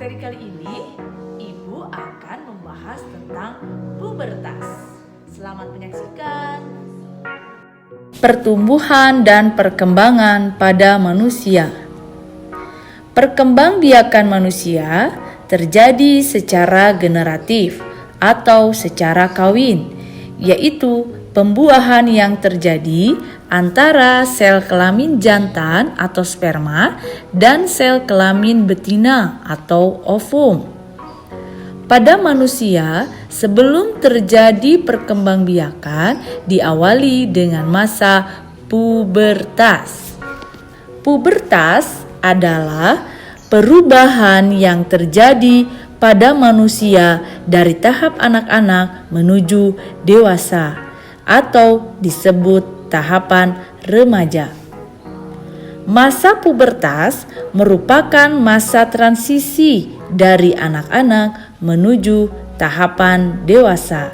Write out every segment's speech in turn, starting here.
materi kali ini, Ibu akan membahas tentang pubertas. Selamat menyaksikan. Pertumbuhan dan perkembangan pada manusia. Perkembangbiakan manusia terjadi secara generatif atau secara kawin, yaitu pembuahan yang terjadi antara sel kelamin jantan atau sperma dan sel kelamin betina atau ovum. Pada manusia, sebelum terjadi perkembangbiakan diawali dengan masa pubertas. Pubertas adalah perubahan yang terjadi pada manusia dari tahap anak-anak menuju dewasa atau disebut tahapan remaja. Masa pubertas merupakan masa transisi dari anak-anak menuju tahapan dewasa.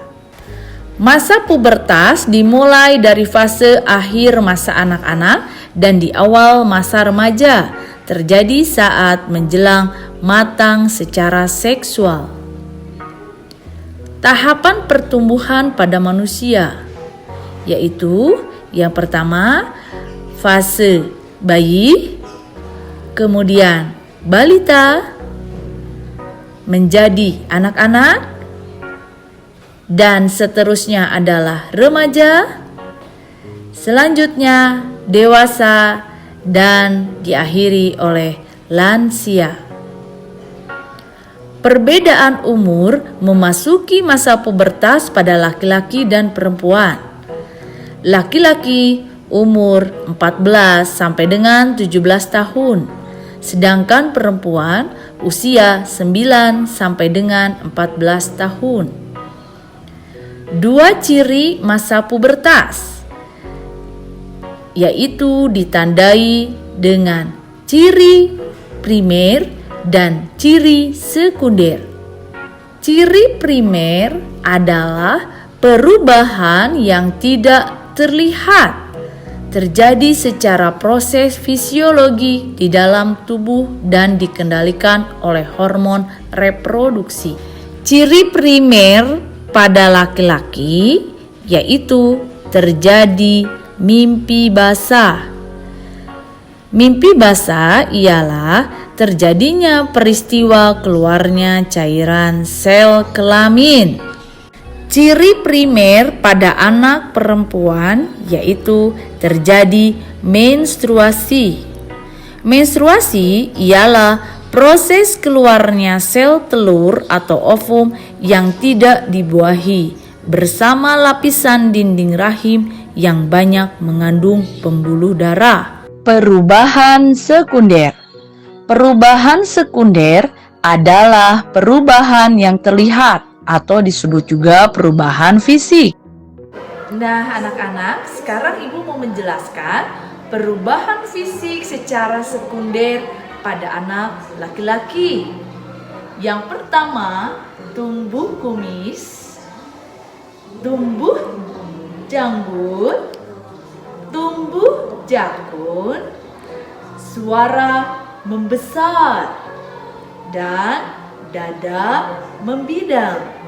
Masa pubertas dimulai dari fase akhir masa anak-anak dan di awal masa remaja, terjadi saat menjelang matang secara seksual. Tahapan pertumbuhan pada manusia yaitu yang pertama, fase bayi, kemudian balita, menjadi anak-anak, dan seterusnya adalah remaja, selanjutnya dewasa, dan diakhiri oleh lansia. Perbedaan umur memasuki masa pubertas pada laki-laki dan perempuan. Laki-laki umur 14 sampai dengan 17 tahun, sedangkan perempuan usia 9 sampai dengan 14 tahun. Dua ciri masa pubertas, yaitu ditandai dengan ciri primer dan ciri sekunder. Ciri primer adalah perubahan yang tidak terlihat, terjadi secara proses fisiologi di dalam tubuh dan dikendalikan oleh hormon reproduksi. Ciri primer pada laki-laki yaitu terjadi mimpi basah. Mimpi basah ialah terjadinya peristiwa keluarnya cairan sel kelamin. Ciri primer pada anak perempuan yaitu terjadi menstruasi. Menstruasi ialah proses keluarnya sel telur atau ovum yang tidak dibuahi bersama lapisan dinding rahim yang banyak mengandung pembuluh darah. Perubahan sekunder. Perubahan sekunder adalah perubahan yang terlihat atau disebut juga perubahan fisik. Nah, anak-anak, sekarang Ibu mau menjelaskan perubahan fisik secara sekunder pada anak laki-laki. Yang pertama, tumbuh kumis, tumbuh janggut, tumbuh jakun, suara membesar, dan dada membidang,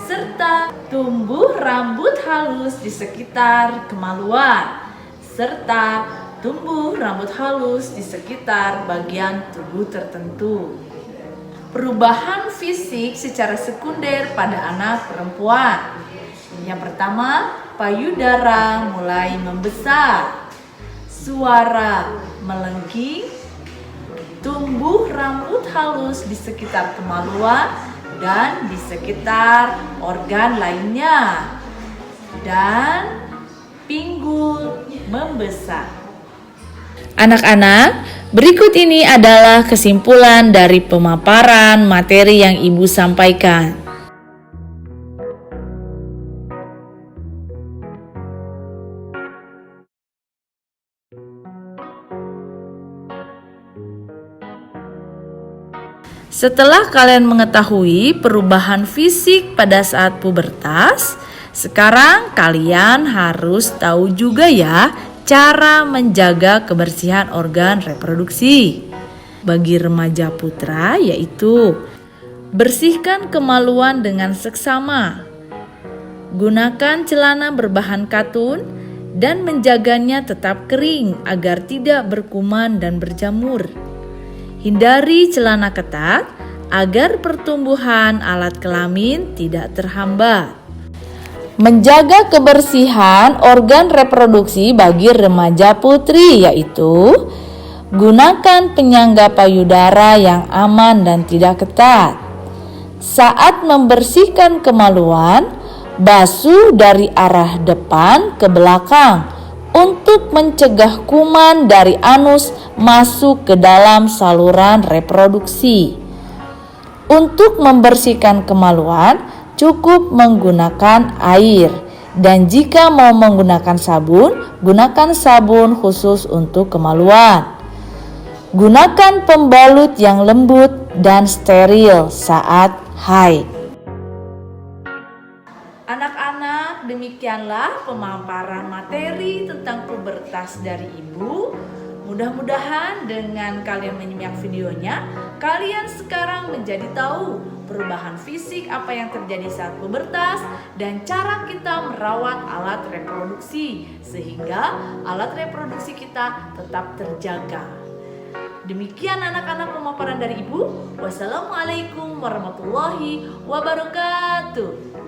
serta tumbuh rambut halus di sekitar kemaluan, serta tumbuh rambut halus di sekitar bagian tubuh tertentu. Perubahan fisik secara sekunder pada anak perempuan. Yang pertama, payudara mulai membesar, suara melengking, tumbuh rambut halus di sekitar kemaluan dan di sekitar organ lainnya, dan pinggul membesar. Anak-anak, berikut ini adalah kesimpulan dari pemaparan materi yang Ibu sampaikan. Setelah kalian mengetahui perubahan fisik pada saat pubertas, sekarang kalian harus tahu juga ya cara menjaga kebersihan organ reproduksi. bagi remaja putra, yaitu bersihkan kemaluan dengan seksama, gunakan celana berbahan katun, dan menjaganya tetap kering agar tidak berkuman dan berjamur. Hindari celana ketat agar pertumbuhan alat kelamin tidak terhambat. Menjaga kebersihan organ reproduksi bagi remaja putri, yaitu gunakan penyangga payudara yang aman dan tidak ketat. Saat membersihkan kemaluan, basuh dari arah depan ke belakang untuk mencegah kuman dari anus masuk ke dalam saluran reproduksi. Untuk membersihkan kemaluan, cukup menggunakan air, dan jika mau menggunakan sabun, gunakan sabun khusus untuk kemaluan. Gunakan pembalut yang lembut dan steril saat haid. Anak-anak, demikianlah pemaparan materi tentang pubertas dari Ibu. Mudah-mudahan dengan kalian menyimak videonya, kalian sekarang menjadi tahu perubahan fisik apa yang terjadi saat pubertas dan cara kita merawat alat reproduksi sehingga alat reproduksi kita tetap terjaga. Demikian anak-anak pemaparan dari Ibu. Wassalamualaikum warahmatullahi wabarakatuh.